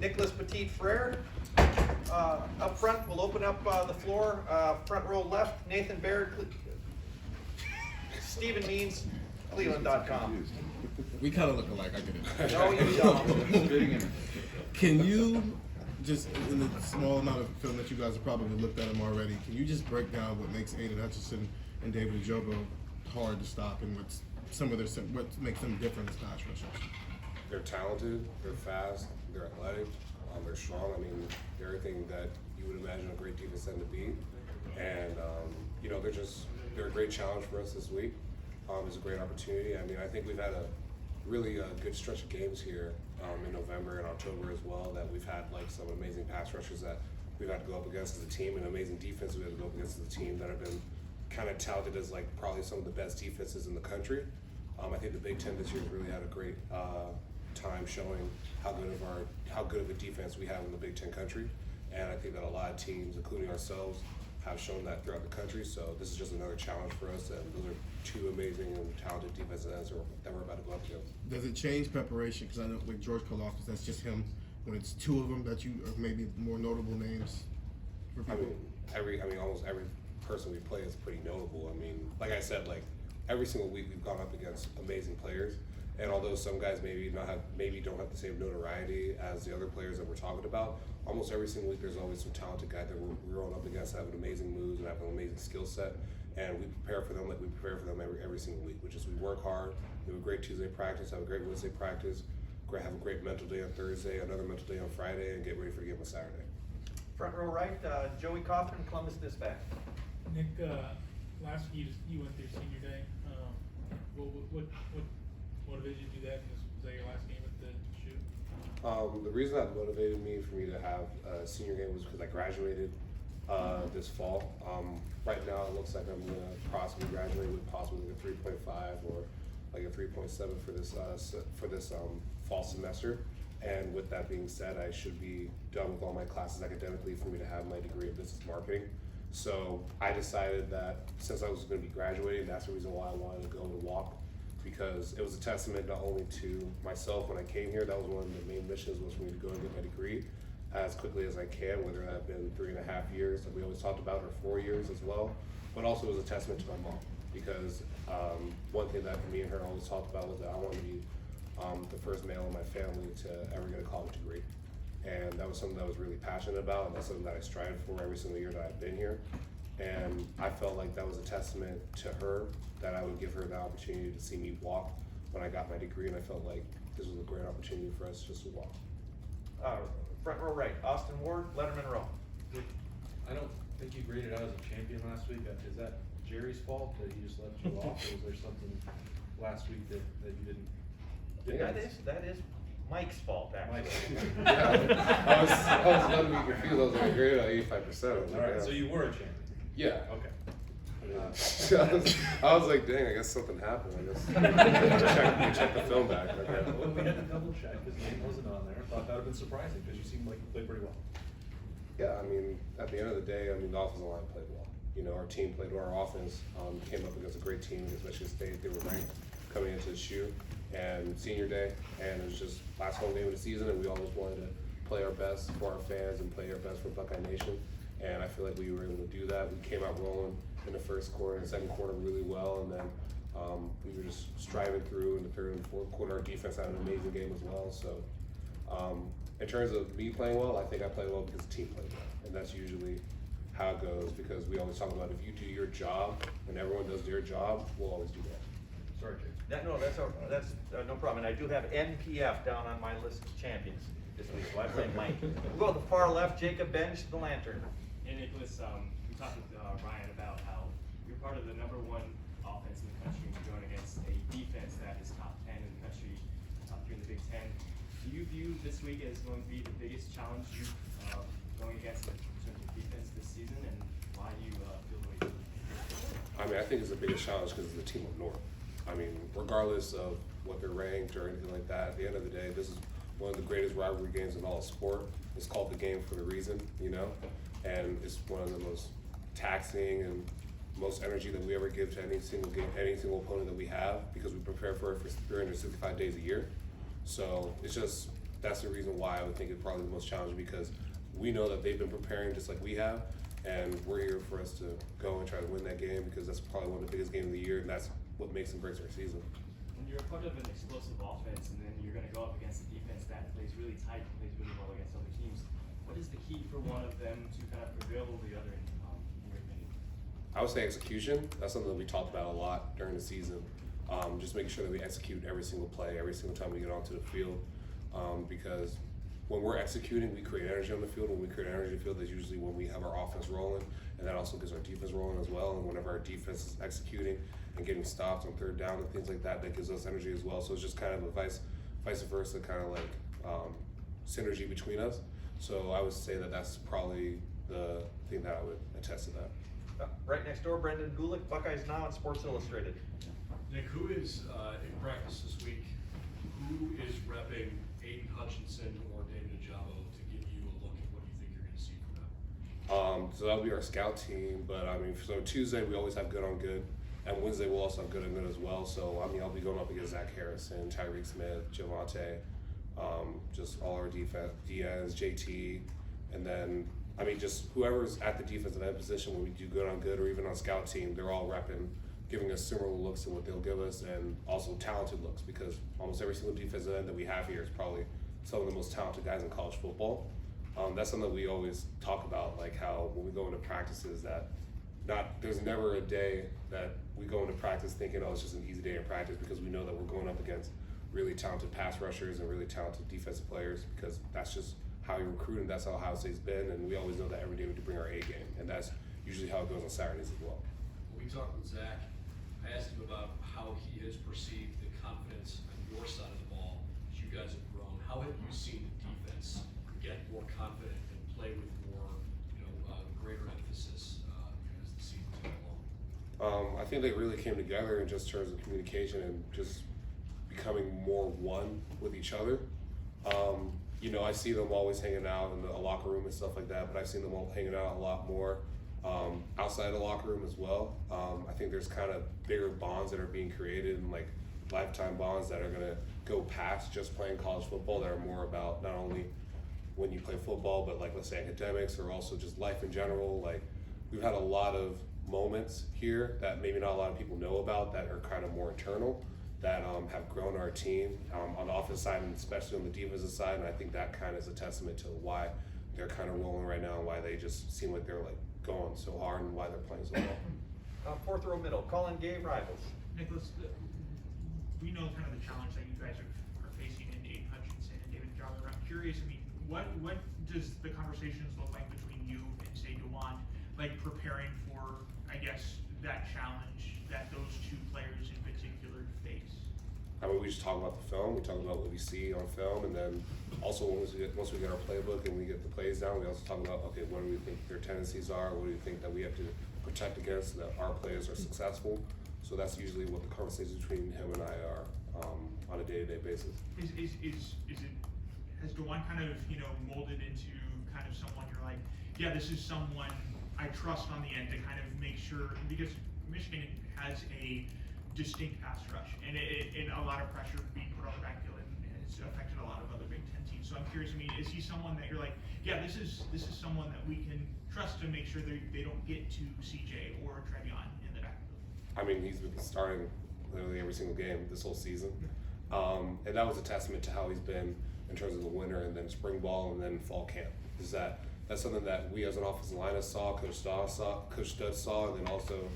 Nicholas Petit-Frere. Up front, we'll open up the floor. Front row left, Nathan Baird, Stephen Means, Cleveland.com. We kind of look alike, I get it. No, you don't. Can you, just in the small amount of film that you guys have probably looked at them already, can you just break down what makes Aiden Hutchinson and David Njoku hard to stop, and what makes them different as pass rushers? They're talented, they're fast, they're athletic, they're strong. I mean, they're everything that you would imagine a great defense end to be. And, you know, they're a great challenge for us this week. It's a great opportunity. I mean, I think we've had a really good stretch of games here in November and October as well, that we've had like some amazing pass rushers that we've had to go up against as a team, and amazing defense we had to go up against as a team that have been kind of touted as like probably some of the best defenses in the country. I think the Big Ten this year has really had a great time showing how good of a defense we have in the Big Ten country, and I think that a lot of teams, including ourselves, have shown that throughout the country. So this is just another challenge for us, and those are two amazing and talented defensive ends that we're about to go up against. Does it change preparation? Because I know with George Karlaftis, that's just him. When it's two of them that you, or maybe more notable names for people. I mean, almost every person we play is pretty notable. I mean, like I said, like every single week we've gone up against amazing players, and although some guys maybe don't have the same notoriety as the other players that we're talking about, almost every single week there's always some talented guy that we're going up against that have an amazing moves and have an amazing skill set, and we prepare for them like we prepare for them every single week, which is we work hard, we have a great Tuesday practice, have a great Wednesday practice, have a great mental day on Thursday, another mental day on Friday, and get ready for the game on Saturday. Front row right, Joey Kaufman, Columbus Dispatch. Nick, last week you went through senior day. What motivated you to do that? Was that your last game at the shoot? The reason that motivated me for me to have a senior game was because I graduated this fall. Right now it looks like I'm gonna possibly graduate with possibly like a 3.5 or like a 3.7 for this fall semester. And with that being said, I should be done with all my classes academically for me to have my degree of business marketing. So I decided that since I was going to be graduating, that's the reason why I wanted to go and walk, because it was a testament not only to myself when I came here, that was one of the main missions, was for me to go and get my degree as quickly as I can, whether that had been 3.5 years that we always talked about, or 4 years as well. But also it was a testament to my mom, because one thing that me and her always talked about was that I wanted to be the first male in my family to ever get a college degree. And that was something that I was really passionate about, and that's something that I strived for every single year that I've been here. And I felt like that was a testament to her, that I would give her the opportunity to see me walk when I got my degree, and I felt like this was a great opportunity for us just to walk. Front row right, Austin Ward, Letterman Row. I don't think you graded out as a champion last week. Is that Jerry's fault that he just let you off, or was there something last week that you didn't? That is Mike's fault, actually. I was letting me confused. I was like, I graded out 85%. All right, so you were a champion. Yeah. Okay. I was like, dang, I guess something happened. I guess we check the film back. Okay. Well, we had to double check because the name wasn't on there. I thought that would have been surprising because you seemed like you played pretty well. Yeah, I mean, at the end of the day, I mean, the offensive line played well. You know, our team played well. Our offense came up against a great team, against Michigan State. They were ranked coming into the shoe and senior day, and it was just last home game of the season, and we always wanted to play our best for our fans and play our best for Buckeye Nation. And I feel like we were able to do that. We came out rolling in the first quarter and second quarter really well, and then we were just striving through in the third and fourth quarter. Our defense had an amazing game as well. So in terms of me playing well, I think I played well because the team played well, and that's usually how it goes, because we always talk about if you do your job and everyone does their job, we'll always do that. Sorry, Jake. That's no problem. And I do have NPF down on my list of champions this week, so I blame Mike. We'll go to the far left, Jacob Bench, the Lantern. And Nicholas, we talked with Ryan about how you're part of the #1 offense in the country, and you're going against a defense that is top 10 in the country, top 3 in the Big Ten. Do you view this week as going to be the biggest challenge you going against in terms of defense this season, and why do you feel the way you do? I mean, I think it's the biggest challenge because it's the team up north. I mean, regardless of what they're ranked or anything like that, at the end of the day, this is one of the greatest rivalry games in all of sport. It's called the game for a reason, you know? And it's one of the most taxing and most energy that we ever give to any single game, any single opponent that we have, because we prepare for it for 365 days a year. So it's just, that's the reason why I would think it's probably the most challenging, because we know that they've been preparing just like we have, and we're here for us to go and try to win that game, because that's probably one of the biggest games of the year, and that's what makes and breaks our season. When you're a part of an explosive offense and then you're going to go up against a defense that plays really tight, plays really well against other teams, what is the key for one of them to kind of prevail over the other in your opinion? I would say execution. That's something that we talked about a lot during the season. Just making sure that we execute every single play, every single time we get onto the field, because when we're executing, we create energy on the field. When we create energy on the field, that's usually when we have our offense rolling, and that also gets our defense rolling as well. And whenever our defense is executing and getting stops on third down and things like that, that gives us energy as well. So it's just kind of a vice versa kind of like synergy between us. So I would say that that's probably the thing that I would attest to that. Right next door, Brendan Gulick, Buckeyes Now and Sports Illustrated. Nick, who is in practice this week? Who is repping Aiden Hutchinson or David Ajabo to give you a look at what you think you're going to see from them? So that'll be our scout team. But I mean, so Tuesday we always have good on good, and Wednesday we'll also have good on good as well. So I mean, I'll be going up against Zach Harrison, Tyreek Smith, Javante, just all our defense, DNs, JT, and then I mean, just whoever's at the defensive end position when we do good on good, or even on scout team, they're all repping, giving us similar looks to what they'll give us, and also talented looks, because almost every single defensive end that we have here is probably some of the most talented guys in college football. That's something that we always talk about, like how when we go into practices that there's never a day that we go into practice thinking, oh, it's just an easy day in practice, because we know that we're going up against really talented pass rushers and really talented defensive players, because that's just how you recruit, and that's how Ohio State's been, and we always know that every day we have to bring our A game, and that's usually how it goes on Saturdays as well. When we talked with Zach, I asked him about how he has perceived the confidence on your side of the ball as you guys have grown. How have you seen the defense get more confident and play with more, greater emphasis as the season's gone along? I think they really came together in just terms of communication and just becoming more one with each other. I see them always hanging out in the locker room and stuff like that, but I've seen them all hanging out a lot more outside the locker room as well. I think there's kind of bigger bonds that are being created, and like lifetime bonds that are gonna go past just playing college football, that are more about not only when you play football, but like, let's say academics, or also just life in general. Like, we've had a lot of moments here that maybe not a lot of people know about, that are kind of more internal, that have grown our team on the offensive side, and especially on the defensive side. And I think that kind of is a testament to why they're kind of rolling right now, and why they just seem like they're like going so hard, and why they're playing so well. Fourth row middle, Colin Gay, Rivals. Nicholas, we know kind of the challenge that you guys are facing in Aiden Hutchinson and David Jogger. I'm curious, I mean, what does the conversations look like between you and, say, DeWant, like preparing for, I guess, that challenge that those two players in particular face? I mean, we just talk about the film. We talk about what we see on film, and then also once we get our playbook and we get the plays down, we also talk about, okay, what do we think their tendencies are? What do we think that we have to protect against, so that our players are successful? So that's usually what the conversations between him and I are on a day-to-day basis. Is it, has DeWant kind of, molded into kind of someone you're like, yeah, this is someone I trust on the end to kind of make sure, because Michigan has a distinct pass rush, and a lot of pressure being put on the backfield, and it's affected a lot of other Big Ten teams. So I'm curious, I mean, is he someone that you're like, yeah, this is someone that we can trust to make sure they don't get to CJ or Trevion in the backfield? I mean, he's been starting literally every single game this whole season, and that was a testament to how he's been in terms of the winter, and then spring ball, and then fall camp. That's something that we as an offensive line saw, Coach Studd saw, and then also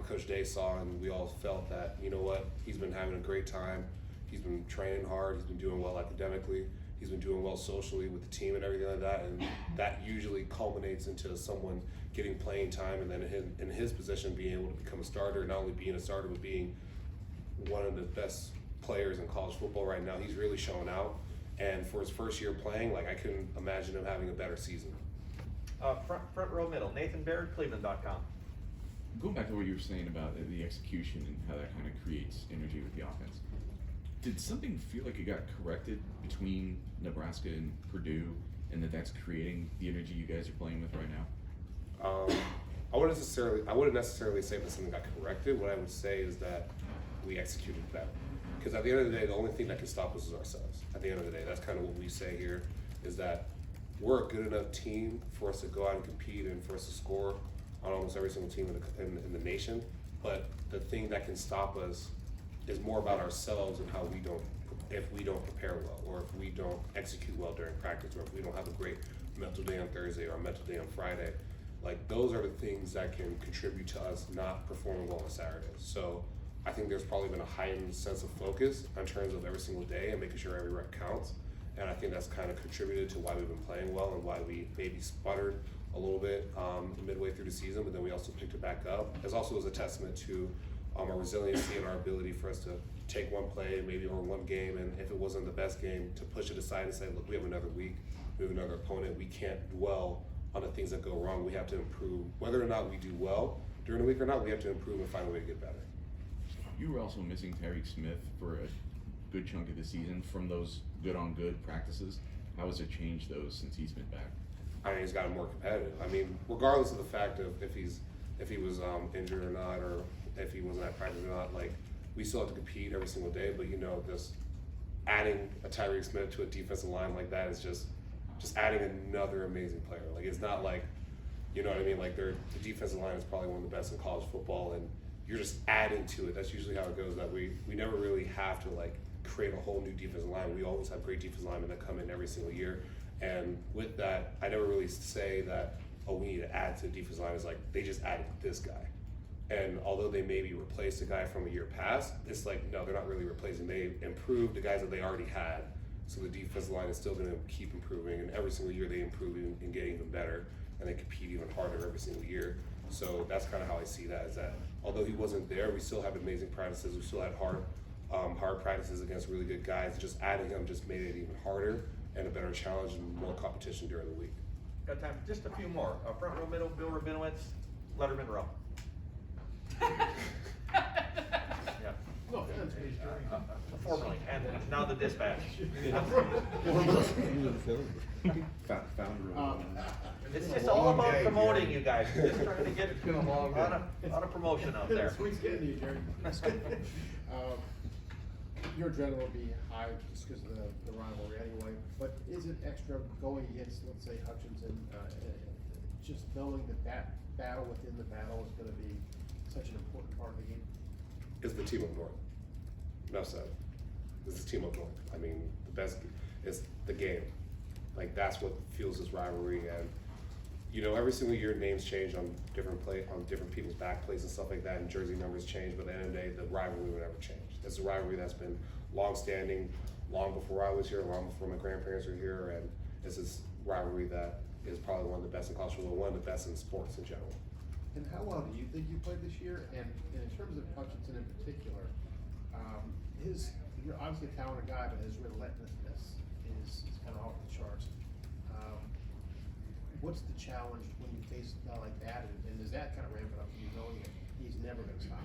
Coach Day saw, and we all felt that, you know what, he's been having a great time. He's been training hard. He's been doing well academically. He's been doing well socially with the team and everything like that, and that usually culminates into someone getting playing time, and then in his position being able to become a starter, not only being a starter, but being one of the best players in college football right now. He's really showing out, and for his first year playing, like, I couldn't imagine him having a better season. Front row middle, Nathan Baird, Cleveland.com. Going back to what you were saying about the execution and how that kind of creates energy with the offense, did something feel like it got corrected between Nebraska and Purdue, and that's creating the energy you guys are playing with right now? I wouldn't necessarily say that something got corrected. What I would say is that we executed better. Because at the end of the day, the only thing that can stop us is ourselves. At the end of the day, that's kind of what we say here, is that we're a good enough team for us to go out and compete and for us to score on almost every single team in the nation. But the thing that can stop us is more about ourselves and how if we don't prepare well, or if we don't execute well during practice, or if we don't have a great mental day on Thursday or a mental day on Friday. Like, those are the things that can contribute to us not performing well on Saturdays. So I think there's probably been a heightened sense of focus in terms of every single day and making sure every rep counts. And I think that's kind of contributed to why we've been playing well and why we maybe sputtered a little bit midway through the season, but then we also picked it back up. It also was a testament to our resiliency and our ability for us to take one play, maybe or one game, and if it wasn't the best game, to push it aside and say, look, we have another week, we have another opponent, we can't dwell on the things that go wrong. We have to improve. Whether or not we do well during the week or not, we have to improve and find a way to get better. You were also missing Tariq Smith for a good chunk of the season from those good-on-good practices. How has it changed those since he's been back? I mean, he's gotten more competitive. I mean, regardless of the fact of if he was injured or not, or if he wasn't at practice or not, like, we still have to compete every single day. But just adding a Tariq Smith to a defensive line like that is just adding another amazing player. Like, it's not like, you know what I mean? Like, the defensive line is probably one of the best in college football, and you're just adding to it. That's usually how it goes. That we never really have to create a whole new defensive line. We always have great defensive linemen that come in every single year. And with that, I never really say that, oh, we need to add to the defensive line. It's like, they just added this guy. And although they maybe replaced a guy from a year past, it's like, no, they're not really replacing. They improved the guys that they already had. So the defensive line is still going to keep improving. And every single year they improve and get even better. And they compete even harder every single year. So that's kind of how I see that, is that although he wasn't there, we still have amazing practices. We still had hard practices against really good guys. Just adding him just made it even harder and a better challenge and more competition during the week. Got time for just a few more. Front row middle, Bill Rabinowitz, Letterman row. Yeah. No offense, but he's doing Formerly, and now the dispatch. Founder. It's just all about promoting you guys. We're just trying to get a lot of promotion out there. Sweet's getting to you, Jerry. Your adrenaline will be high just because of the rivalry anyway, but is it extra going against, let's say, Hutchinson, just knowing that battle within the battle is gonna be such an important part of the game? It's the team up north. Enough said. It's the team up north. I mean, the best is the game. Like, that's what fuels this rivalry. And every single year names change on different people's back plates and stuff like that, and jersey numbers change. But at the end of the day, the rivalry will never change. It's a rivalry that's been long-standing, long before I was here, long before my grandparents were here, and it's this rivalry that is probably one of the best in college football, one of the best in sports in general. And how well do you think you played this year? And in terms of Hutchinson in particular, you're obviously a talented guy, but his relentlessness is kind of off the charts. What's the challenge when you face a guy like that, and does that kind of ramp it up for you, knowing that he's never going to stop?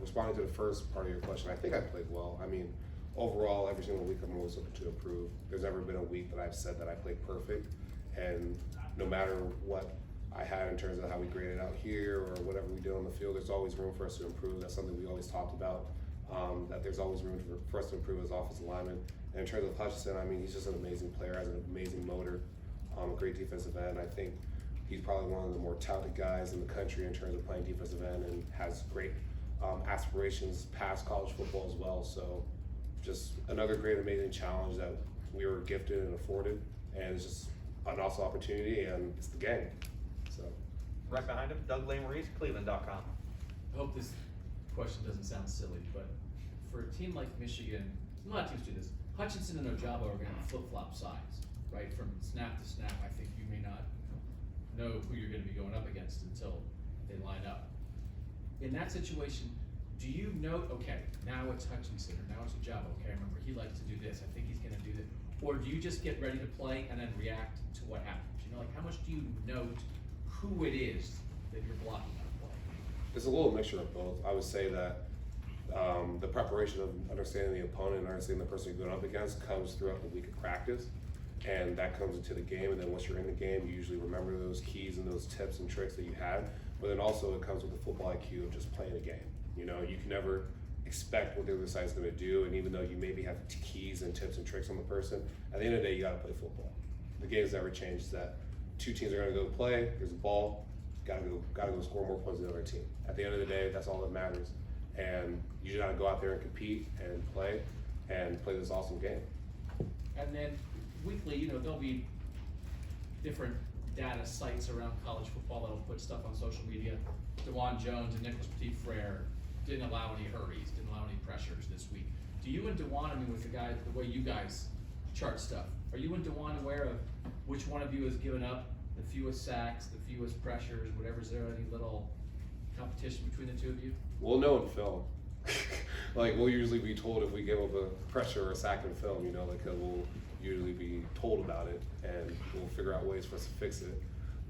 Responding to the first part of your question, I think I played well. I mean, overall, every single week I'm always looking to improve. There's never been a week that I've said that I played perfect, and no matter what I had in terms of how we graded out here or whatever we did on the field, there's always room for us to improve. That's something we always talked about, that there's always room for us to improve as offensive linemen. And in terms of Hutchinson, I mean, he's just an amazing player, has an amazing motor, a great defensive end. I think he's probably one of the more talented guys in the country in terms of playing defensive end, and has great aspirations past college football as well. So just another great, amazing challenge that we were gifted and afforded, and it's just an awesome opportunity, and it's the game. So Right behind him, Doug Lesmerises, Cleveland.com. I hope this question doesn't sound silly, but for a team like Michigan, a lot of teams do this. Hutchinson and Ojabo are going to flip-flop sides, right? From snap to snap, I think you may not know who you're going to be going up against until they line up. In that situation, do you note, okay, now it's Hutchinson, or now it's Ojabo, okay, I remember he likes to do this, I think he's going to do this. Or do you just get ready to play and then react to what happens? Like, how much do you note who it is that you're blocking on play? it's a little mixture of both. I would say that the preparation of understanding the opponent and understanding the person you're going up against comes throughout the week of practice, and that comes into the game. And then once you're in the game, you usually remember those keys and those tips and tricks that you had. But then also it comes with the football IQ of just playing a game. You know, you can never expect what the other side's going to do, and even though you maybe have keys and tips and tricks on the person, at the end of the day, you got to play football. The game's never changed. That two teams are going to go play. There's a ball. Got to go score more points than the other team. At the end of the day, that's all that matters. And you just got to go out there and compete and play this awesome game. And then weekly, you know, there'll be different data sites around college football that'll put stuff on social media. DeJuan Jones and Nicholas Petit-Frere didn't allow any hurries, didn't allow any pressures this week. Do you and DeJuan, I mean, with the way you guys chart stuff, are you and DeJuan aware of which one of you has given up the fewest sacks, the fewest pressures, whatever? Is there any little competition between the two of you? We'll know in film. Like, we'll usually be told if we give up a pressure or a sack in film, you know, like, we'll usually be told about it, and we'll figure out ways for us to fix it.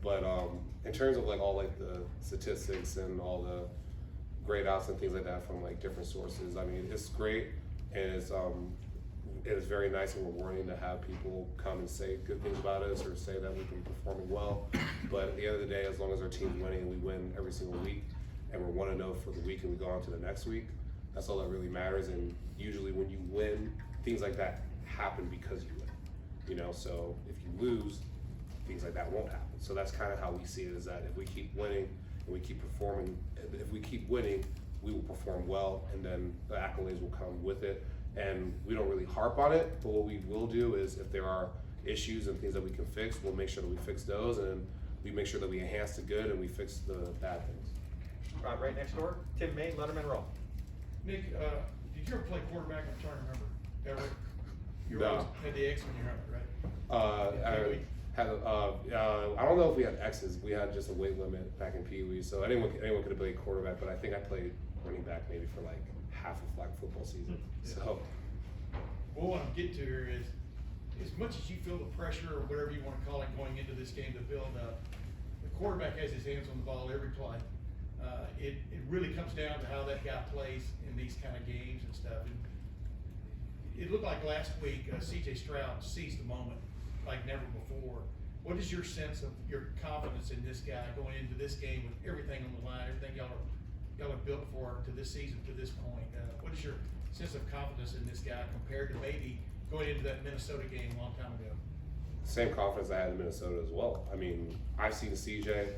But in terms of like all like the statistics and all the grade outs and things like that from like different sources, I mean, it's great, and it is very nice and rewarding to have people come and say good things about us or say that we've been performing well. But at the end of the day, as long as our team's winning and we win every single week, and we're 1-0 for the week and we go on to the next week, that's all that really matters. And usually when you win, things like that happen because you win. You know, so if you lose, things like that won't happen. So that's kind of how we see it, is that if we keep winning and we keep performing, if we keep winning, we will perform well, and then the accolades will come with it. And we don't really harp on it, but what we will do is if there are issues and things that we can fix, we'll make sure that we fix those, and we make sure that we enhance the good and we fix the bad things. Right next door, Tim May, Letterman Row. Nick, did you ever play quarterback? I'm trying to remember. Ever? You No. always had the X on your helmet, right? I don't know if we had X's. We had just a weight limit back in Pee Wee, so anyone could have played quarterback. But I think I played running back maybe for like half of flag football season. Yeah. So, Well, what I'm getting to here is, as much as you feel the pressure or whatever you want to call it going into this game to build up, the quarterback has his hands on the ball every play. It really comes down to how that guy plays in these kind of games and stuff. And it looked like last week, C.J. Stroud seized the moment like never before. What is your sense of your confidence in this guy going into this game with everything on the line, everything y'all are built for to this season, to this point? What is your sense of confidence in this guy compared to maybe going into that Minnesota game a long time ago? same confidence I had in Minnesota as well. I mean, I've seen CJ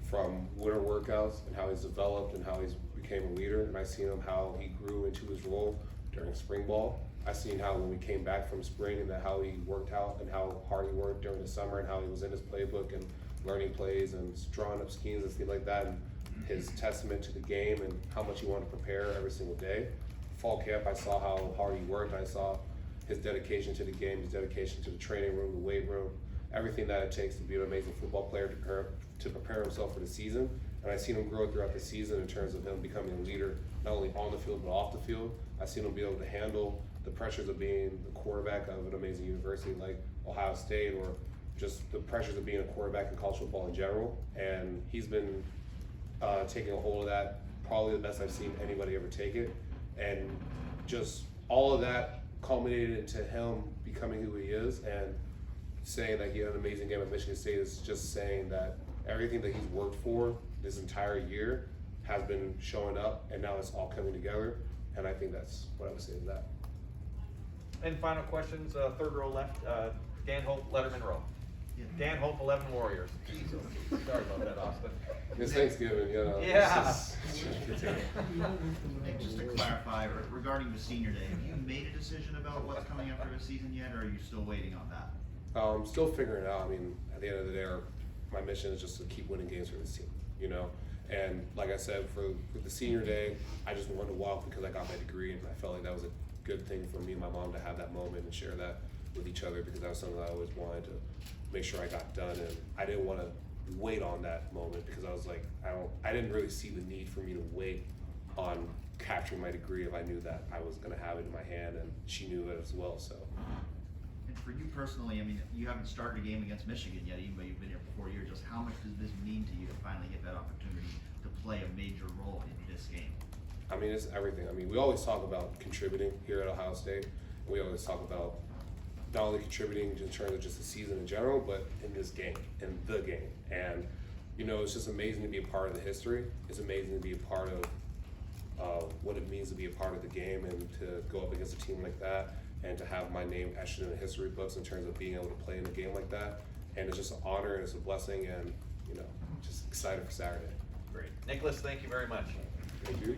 from winter workouts and how he's developed and how he's became a leader, and I've seen him how he grew into his role during spring ball. I've seen how when we came back from spring and how he worked out and how hard he worked during the summer and how he was in his playbook and learning plays and drawing up schemes and things like that, and his testament to the game and how much he wanted to prepare every single day. Fall camp, I saw how hard he worked. I saw his dedication to the game, his dedication to the training room, the weight room, everything that it takes to be an amazing football player to prepare himself for the season. And I've seen him grow throughout the season in terms of him becoming a leader, not only on the field but off the field. I've seen him be able to handle the pressures of being the quarterback of an amazing university like Ohio State, or just the pressures of being a quarterback in college football in general. And he's been taking a hold of that, probably the best I've seen anybody ever take it. And just all of that culminated into him becoming who he is, and saying that he had an amazing game at Michigan State is just saying that everything that he's worked for this entire year has been showing up, and now it's all coming together. And I think that's what I would say to that. And final questions, third row left, Dan Hope, Letterman Row. Dan Hope, 11 Warriors. Jesus, sorry about that, Austin. It's Thanksgiving, you know. Yeah. Nick, just to clarify, regarding the senior day, have you made a decision about what's coming after the season yet, or are you still waiting on that? I'm still figuring it out. I mean, at the end of the day, my mission is just to keep winning games for this team, you know? And like I said, for the senior day, I just wanted to walk because I got my degree, and I felt like that was a good thing for me and my mom to have that moment and share that with each other, because that was something I always wanted to make sure I got done. And I didn't want to wait on that moment, because I was like, I didn't really see the need for me to wait on capturing my degree if I knew that I was going to have it in my hand, and she knew it as well. So. And for you personally, I mean, you haven't started a game against Michigan yet, even though you've been here for 4 years. Just how much does this mean to you to finally get that opportunity to play a major role in this game? I mean, it's everything. I mean, we always talk about contributing here at Ohio State. We always talk about not only contributing in terms of just the season in general, but in this game, in the game. And, you know, it's just amazing to be a part of the history. It's amazing to be a part of what it means to be a part of the game and to go up against a team like that and to have my name etched in the history books in terms of being able to play in a game like that. And it's just an honor and it's a blessing, and just excited for Saturday. Great. Nicholas, thank you very much. Thank you.